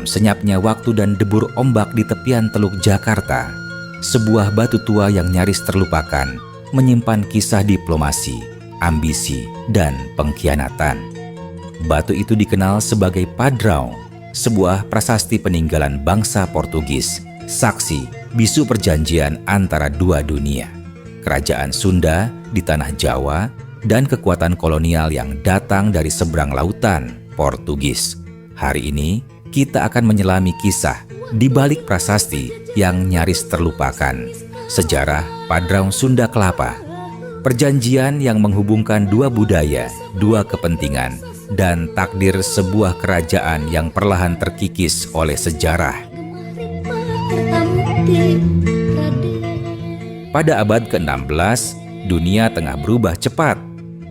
Dalam senyapnya waktu dan debur ombak di tepian Teluk Jakarta, sebuah batu tua yang nyaris terlupakan menyimpan kisah diplomasi, ambisi, dan pengkhianatan. Batu itu dikenal sebagai Padraung, sebuah prasasti peninggalan bangsa Portugis, saksi bisu perjanjian antara dua dunia, kerajaan Sunda di tanah Jawa dan kekuatan kolonial yang datang dari seberang lautan Portugis. Hari ini kita akan menyelami kisah di balik prasasti yang nyaris terlupakan, sejarah Padraung Sunda Kelapa, perjanjian yang menghubungkan dua budaya, dua kepentingan, dan takdir sebuah kerajaan yang perlahan terkikis oleh sejarah. Pada abad ke-16, dunia tengah berubah cepat.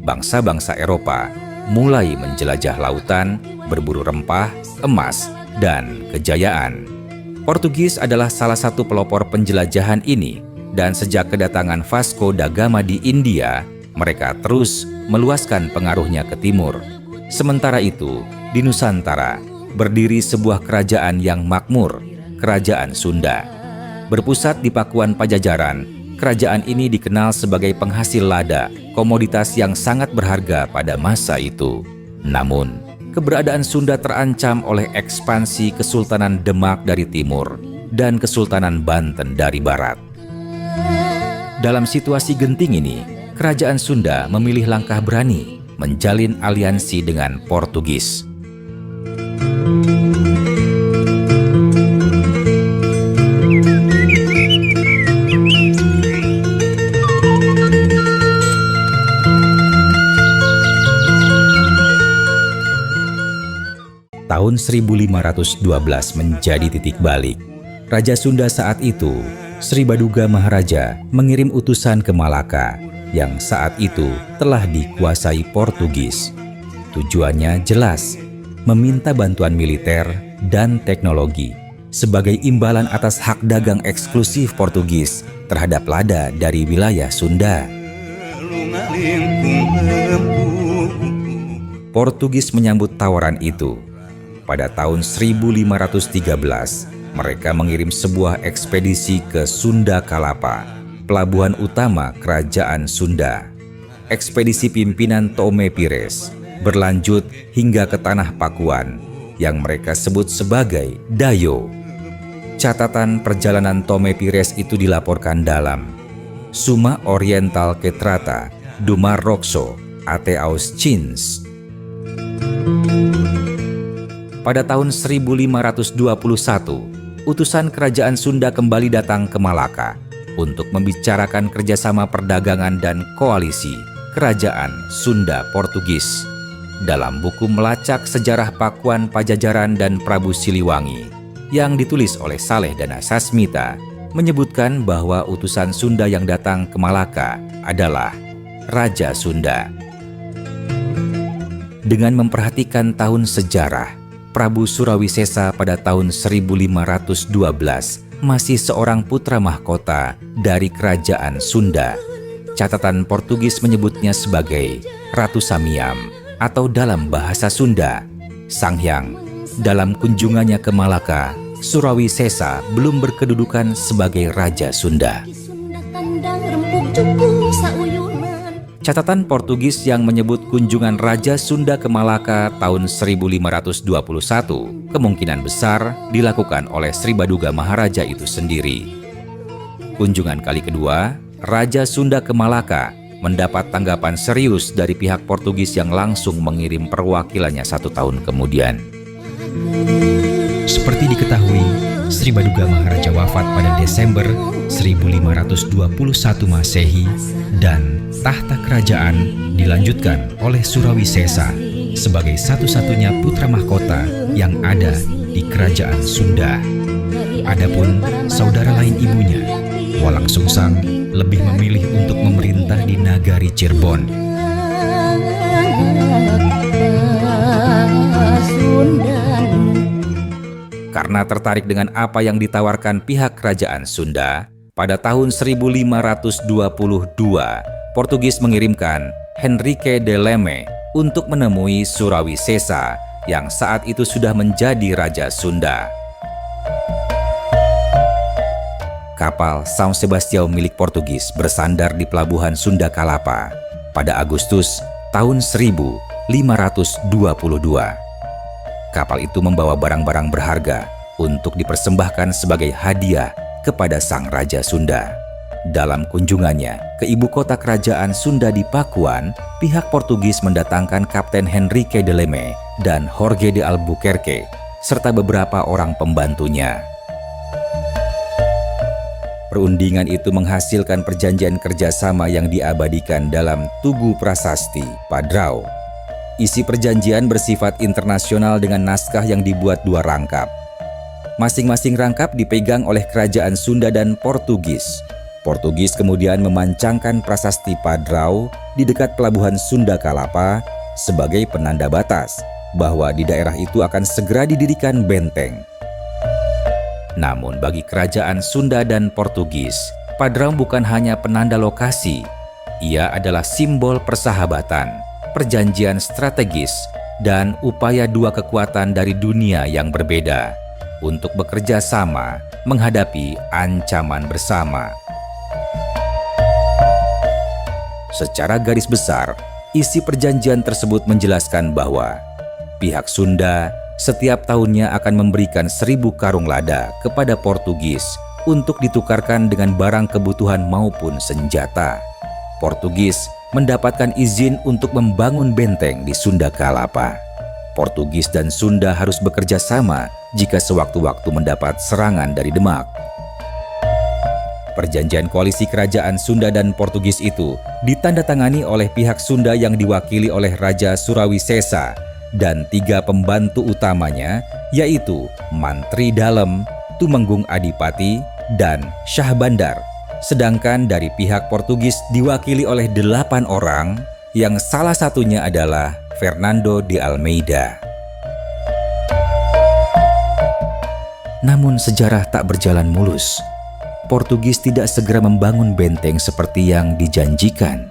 Bangsa-bangsa Eropa mulai menjelajah lautan, berburu rempah, emas, dan kejayaan. Portugis adalah salah satu pelopor penjelajahan ini, dan sejak kedatangan Vasco da Gama di India, mereka terus meluaskan pengaruhnya ke timur. Sementara itu, di Nusantara berdiri sebuah kerajaan yang makmur, Kerajaan Sunda. Berpusat di Pakuan Pajajaran, kerajaan ini dikenal sebagai penghasil lada, komoditas yang sangat berharga pada masa itu. Namun, keberadaan Sunda terancam oleh ekspansi Kesultanan Demak dari timur dan Kesultanan Banten dari barat. Dalam situasi genting ini, kerajaan Sunda memilih langkah berani menjalin aliansi dengan Portugis. Tahun 1512 menjadi titik balik. Raja Sunda saat itu, Sri Baduga Maharaja, mengirim utusan ke Malaka yang saat itu telah dikuasai Portugis. Tujuannya jelas, meminta bantuan militer dan teknologi sebagai imbalan atas hak dagang eksklusif Portugis terhadap lada dari wilayah Sunda. Portugis menyambut tawaran itu. Pada tahun 1513, mereka mengirim sebuah ekspedisi ke Sunda Kalapa, pelabuhan utama kerajaan Sunda. Ekspedisi pimpinan Tome Pires berlanjut hingga ke tanah Pakuan yang mereka sebut sebagai Dayo. Catatan perjalanan Tome Pires itu dilaporkan dalam Summa Oriental Ketrata Dumar Roxo Ate Aus Chins. Pada tahun 1521, utusan kerajaan Sunda kembali datang ke Malaka untuk membicarakan kerjasama perdagangan dan koalisi kerajaan Sunda Portugis. Dalam buku Melacak Sejarah Pakuan Pajajaran dan Prabu Siliwangi yang ditulis oleh Saleh Dana Sasmita, menyebutkan bahwa utusan Sunda yang datang ke Malaka adalah Raja Sunda. Dengan memperhatikan tahun sejarah, Prabu Surawisesa pada tahun 1512 masih seorang putra mahkota dari kerajaan Sunda. Catatan Portugis menyebutnya sebagai Ratu Samiam atau dalam bahasa Sunda, Sanghyang. Dalam kunjungannya ke Malaka, Surawisesa belum berkedudukan sebagai Raja Sunda. Catatan Portugis yang menyebut kunjungan Raja Sunda ke Malaka tahun 1521 kemungkinan besar dilakukan oleh Sri Baduga Maharaja itu sendiri. Kunjungan kali kedua, Raja Sunda ke Malaka mendapat tanggapan serius dari pihak Portugis yang langsung mengirim perwakilannya 1 tahun kemudian. Seperti diketahui, Sri Baduga Maharaja wafat pada Desember 1521 Masehi dan tahta kerajaan dilanjutkan oleh Surawisesa sebagai satu-satunya putra mahkota yang ada di kerajaan Sunda. Adapun saudara lain ibunya, Walang Sungsang, lebih memilih untuk memerintah di Nagari Cirebon. Karena tertarik dengan apa yang ditawarkan pihak kerajaan Sunda, pada tahun 1522, Portugis mengirimkan Henrique de Leme untuk menemui Surawisesa yang saat itu sudah menjadi Raja Sunda. Kapal São Sebastião milik Portugis bersandar di pelabuhan Sunda Kalapa pada Agustus tahun 1522. Kapal itu membawa barang-barang berharga untuk dipersembahkan sebagai hadiah kepada Sang Raja Sunda. Dalam kunjungannya ke ibu kota kerajaan Sunda di Pakuan, pihak Portugis mendatangkan Kapten Henrique de Leme dan Jorge de Albuquerque, serta beberapa orang pembantunya. Perundingan itu menghasilkan perjanjian kerjasama yang diabadikan dalam Tugu Prasasti Padrao. Isi perjanjian bersifat internasional dengan naskah yang dibuat 2 rangkap. Masing-masing rangkap dipegang oleh kerajaan Sunda dan Portugis. Portugis kemudian memancangkan Prasasti Padrao di dekat pelabuhan Sunda Kalapa sebagai penanda batas bahwa di daerah itu akan segera didirikan benteng. Namun bagi kerajaan Sunda dan Portugis, Padrao bukan hanya penanda lokasi. Ia adalah simbol persahabatan, perjanjian strategis, dan upaya 2 kekuatan dari dunia yang berbeda untuk bekerja sama menghadapi ancaman bersama. Secara garis besar, isi perjanjian tersebut menjelaskan bahwa pihak Sunda setiap tahunnya akan memberikan 1000 karung lada kepada Portugis untuk ditukarkan dengan barang kebutuhan maupun senjata. Portugis mendapatkan izin untuk membangun benteng di Sunda Kalapa. Portugis dan Sunda harus bekerja sama jika sewaktu-waktu mendapat serangan dari Demak. Perjanjian koalisi kerajaan Sunda dan Portugis itu ditandatangani oleh pihak Sunda yang diwakili oleh Raja Surawisesa dan 3 pembantu utamanya, yaitu Mantri Dalem, Tumenggung Adipati, dan Syah Bandar. Sedangkan dari pihak Portugis diwakili oleh 8 orang, yang salah satunya adalah Fernando de Almeida. Namun sejarah tak berjalan mulus. Portugis tidak segera membangun benteng seperti yang dijanjikan.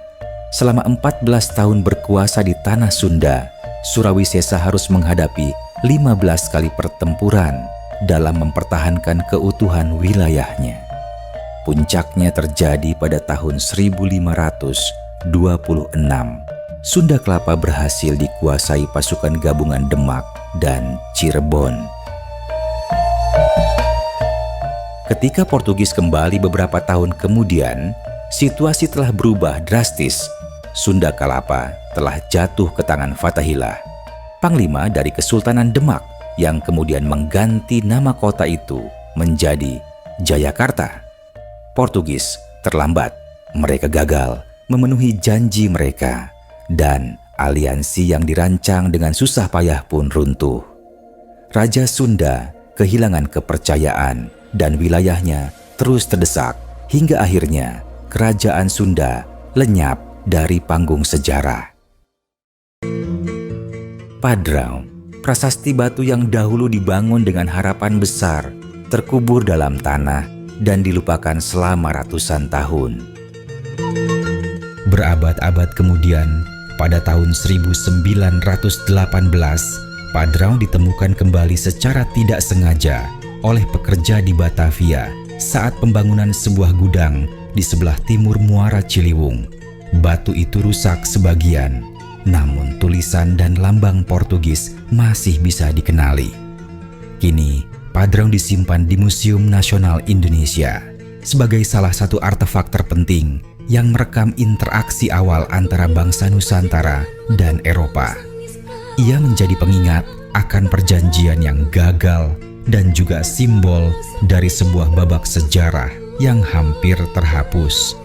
Selama 14 tahun berkuasa di tanah Sunda, Surawisesa harus menghadapi 15 kali pertempuran dalam mempertahankan keutuhan wilayahnya. Puncaknya terjadi pada tahun 1526. Sunda Kelapa berhasil dikuasai pasukan gabungan Demak dan Cirebon. Ketika Portugis kembali beberapa tahun kemudian, situasi telah berubah drastis. Sunda Kalapa telah jatuh ke tangan Fathahillah, panglima dari Kesultanan Demak, yang kemudian mengganti nama kota itu menjadi Jayakarta. Portugis terlambat. Mereka gagal memenuhi janji mereka, dan aliansi yang dirancang dengan susah payah pun runtuh. Raja Sunda kehilangan kepercayaan dan wilayahnya terus terdesak hingga akhirnya kerajaan Sunda lenyap dari panggung sejarah. Padrao, prasasti batu yang dahulu dibangun dengan harapan besar, terkubur dalam tanah dan dilupakan selama ratusan tahun. Berabad-abad kemudian, pada tahun 1918, Padrao ditemukan kembali secara tidak sengaja oleh pekerja di Batavia saat pembangunan sebuah gudang di sebelah timur Muara Ciliwung. Batu itu rusak sebagian, namun tulisan dan lambang Portugis masih bisa dikenali. Kini, Padrao disimpan di Museum Nasional Indonesia sebagai salah satu artefak terpenting yang merekam interaksi awal antara bangsa Nusantara dan Eropa. Ia menjadi pengingat akan perjanjian yang gagal dan juga simbol dari sebuah babak sejarah yang hampir terhapus.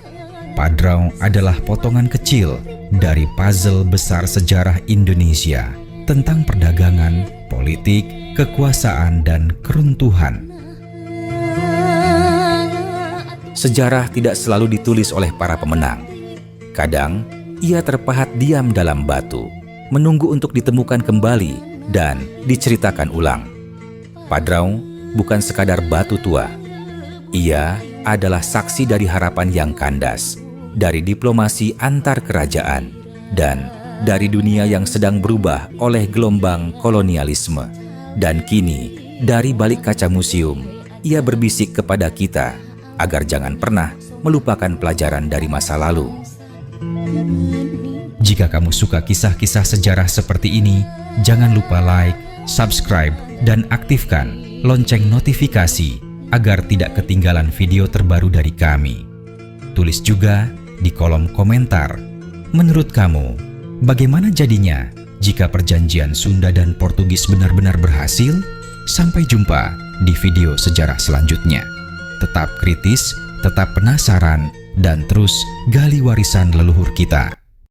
Padrao adalah potongan kecil dari puzzle besar sejarah Indonesia tentang perdagangan, politik, kekuasaan, dan keruntuhan. Sejarah tidak selalu ditulis oleh para pemenang. Kadang, ia terpahat diam dalam batu, menunggu untuk ditemukan kembali dan diceritakan ulang. Padrao bukan sekadar batu tua. Ia adalah saksi dari harapan yang kandas, dari diplomasi antar kerajaan, dan dari dunia yang sedang berubah oleh gelombang kolonialisme. Dan kini, dari balik kaca museum, ia berbisik kepada kita agar jangan pernah melupakan pelajaran dari masa lalu. Jika kamu suka kisah-kisah sejarah seperti ini, jangan lupa like, subscribe, dan aktifkan lonceng notifikasi agar tidak ketinggalan video terbaru dari kami. Tulis juga di kolom komentar, menurut kamu, bagaimana jadinya jika perjanjian Sunda dan Portugis benar-benar berhasil? Sampai jumpa di video sejarah selanjutnya. Tetap kritis, tetap penasaran, dan terus gali warisan leluhur kita.